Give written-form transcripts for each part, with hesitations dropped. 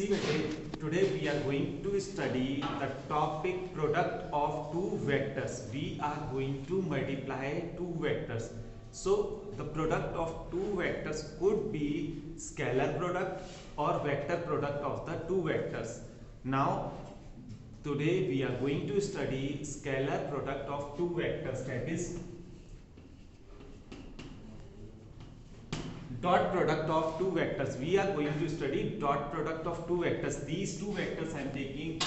See today we are going to study the topic product of two vectors. We are going to multiply two vectors. So the product of two vectors could be scalar product or vector product of the two vectors. Now today we are going to study scalar product of two vectors, that is dot product of two vectors. We are going to study dot product of two vectors. These two vectors I am taking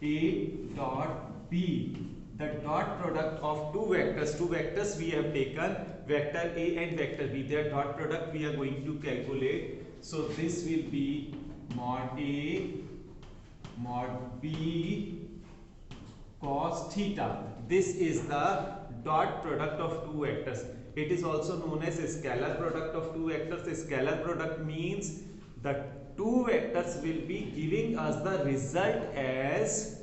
A dot B. The dot product of two vectors we have taken vector A and vector B. Their dot product we are going to calculate. So this will be mod A mod B cos theta. This is the dot product of two vectors. It is also known as a scalar product of two vectors. A scalar product means the two vectors will be giving us the result as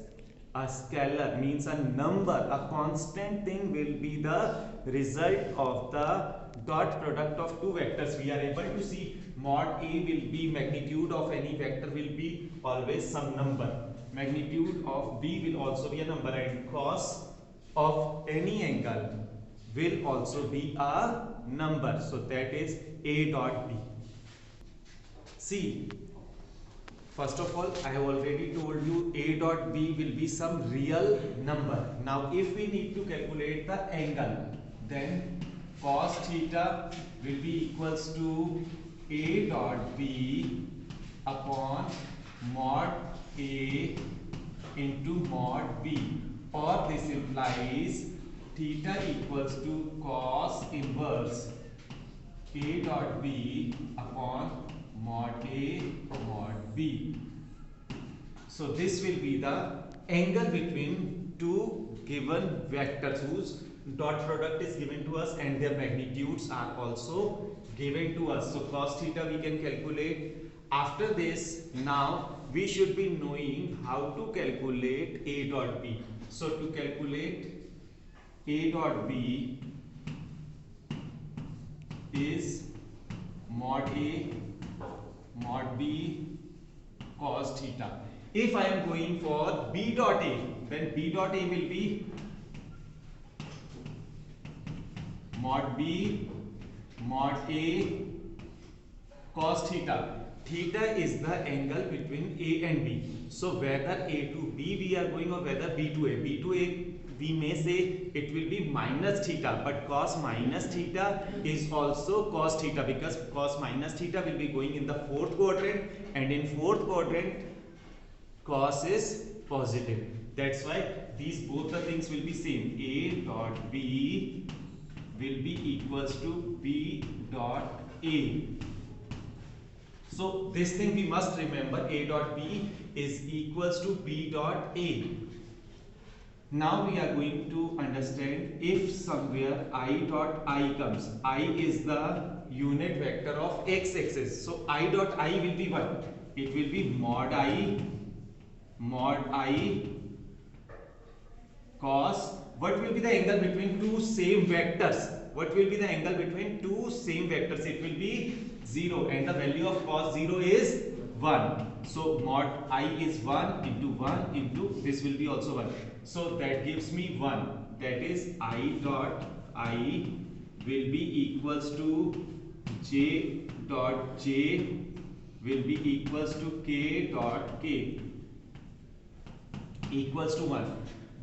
a scalar, means a number, a constant thing will be the result of the dot product of two vectors. We are able to see mod A will be magnitude of any vector will be always some number. Magnitude of B will also be a number, and cos of any angle will also be a number. So that is A dot B. See, first of all, I have already told you A dot B will be some real number. Now if we need to calculate the angle, then cos theta will be equals to A dot B upon mod A into mod B, or this implies theta equals to cos inverse A dot B upon mod A mod B. So this will be the angle between two given vectors whose dot product is given to us and their magnitudes are also given to us. So cos theta we can calculate. After this, now we should be knowing how to calculate A dot B. So to calculate A dot B is mod A mod B cos theta. If I am going for B dot A, then B dot A will be mod B mod A cos theta. Theta is the angle between A and B. So whether A to B we are going or whether B to A. B to A we may say it will be minus theta, but cos minus theta is also cos theta, because cos minus theta will be going in the fourth quadrant, and in fourth quadrant cos is positive. That's why these both the things will be same. A dot B will be equals to B dot A. So this thing we must remember, A dot B is equals to B dot A. Now we are going to understand if somewhere I dot I comes. I is the unit vector of x-axis. So I dot I will be what? It will be mod I cos. What will be the angle between two same vectors? What will be the angle between two same vectors? It will be 0, and the value of cos 0 is 1. So mod I is 1 into this will be also 1. So that gives me 1. That is I dot I will be equals to J dot J will be equals to K dot K equals to 1.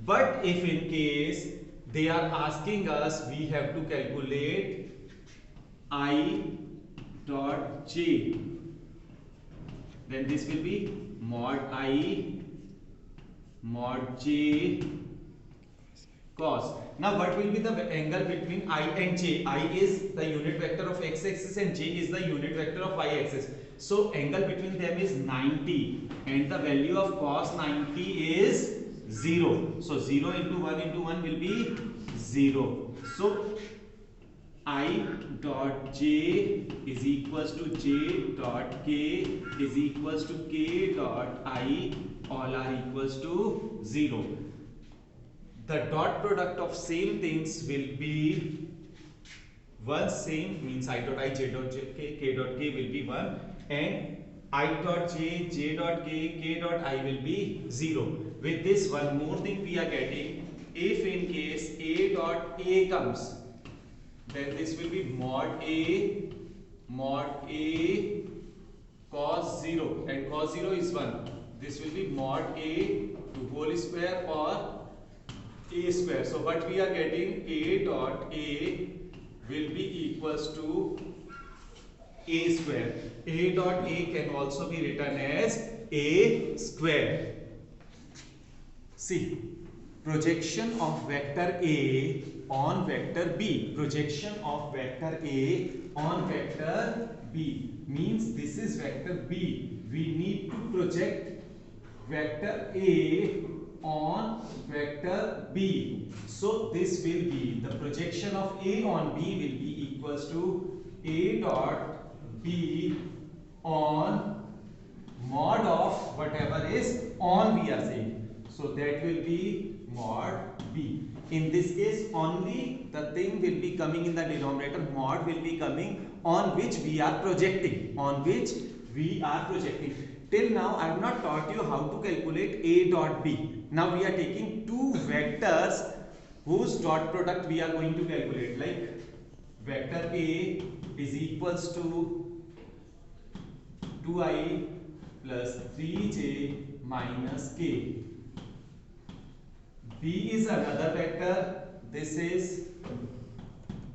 But if in case they are asking us, we have to calculate I dot J, then this will be mod I mod J cos. Now what will be the angle between I and J? I is the unit vector of x-axis and J is the unit vector of y-axis. So angle between them is 90, and the value of cos 90 is 0. So 0 into 1 will be 0. So I dot J is equals to J dot K is equals to K dot I, all are equals to 0. The dot product of same things will be one same, means I dot I, J dot J, K dot K will be 1, and I dot j dot k dot I will be 0. With this, one more thing we are getting, if in case a dot a comes, then this will be mod a cos 0, and cos 0 is 1. This will be mod a to whole square or a square. So what we are getting, a dot a will be equals to a square. A dot a can also be written as a square. See, projection of vector A on vector B. Projection of vector A on vector B means this is vector B. We need to project vector A on vector B. So this will be, the projection of A on B will be equals to A dot B on mod of whatever is on we are saying. So that will be mod B. In this case, only the thing will be coming in the denominator, mod will be coming on which we are projecting, on which we are projecting. Till now I have not taught you how to calculate A dot B. Now we are taking two vectors whose dot product we are going to calculate, like vector A is equals to 2i plus 3j minus k. B is another vector. This is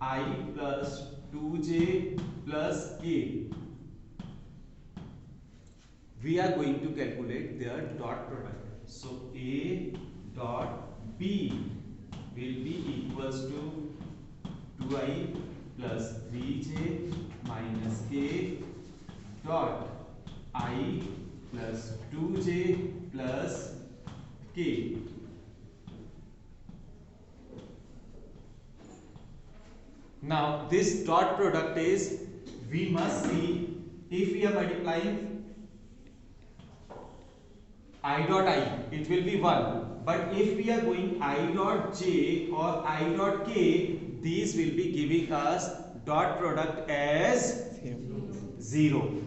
I plus 2j plus k. We are going to calculate their dot product. So A dot B will be equals to 2i plus 3j minus k dot I plus 2j plus k. Now this dot product is, we must see, if we are multiplying I dot I, it will be 1. But if we are going I dot j or I dot k, these will be giving us dot product as 0.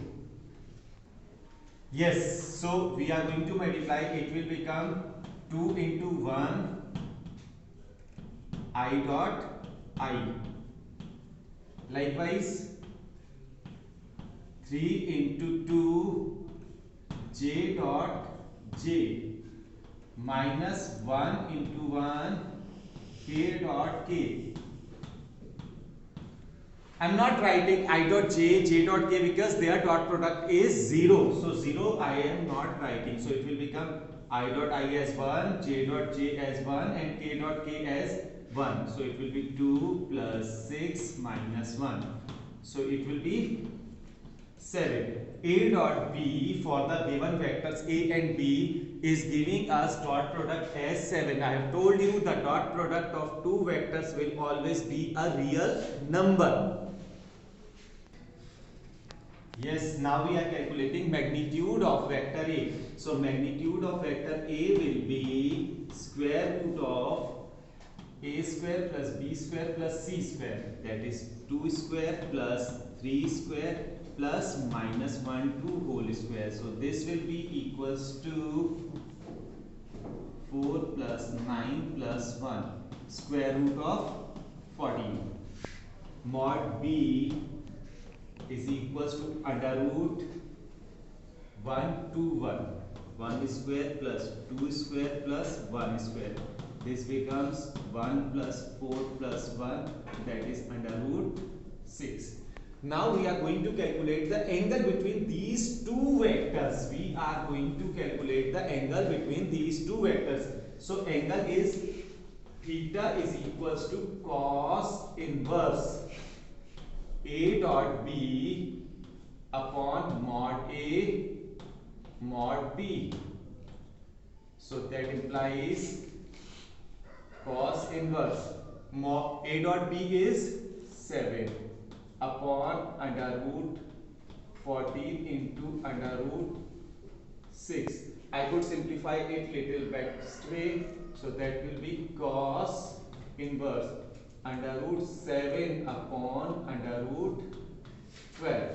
Yes, so we are going to multiply, it will become 2 into 1 I dot I. Likewise 3 into 2 j dot j minus 1 into 1 k dot k. I am not writing I dot j dot k because their dot product is 0. So 0 I am not writing. So it will become I dot I as 1, j dot j as 1 and k dot k as 1. So it will be 2 plus 6 minus 1. So it will be 7. A dot B for the given vectors A and B is giving us dot product as 7. I have told you the dot product of two vectors will always be a real number. Yes, now we are calculating magnitude of vector A. So magnitude of vector A will be square root of a square plus b square plus c square, that is 2 square plus 3 square plus minus 1 2 whole square. So this will be equals to 4 plus 9 plus 1 square root of 14. Mod b is equals to under root 1 to 1 square plus 2 square plus 1 square. This becomes 1 plus 4 plus 1, that is under root 6. Now we are going to calculate the angle between these two vectors. We are going to calculate the angle between these two vectors. So angle is theta is equals to cos inverse A dot B upon mod A mod B. So that implies cos inverse A dot B is 7 upon under root 14 into under root 6. I could simplify it little bit straight, so that will be cos inverse under root 7 upon under root 12.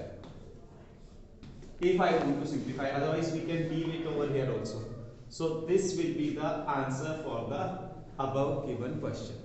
if I want to simplify, otherwise we can leave it over here also. So this will be the answer for the above given question.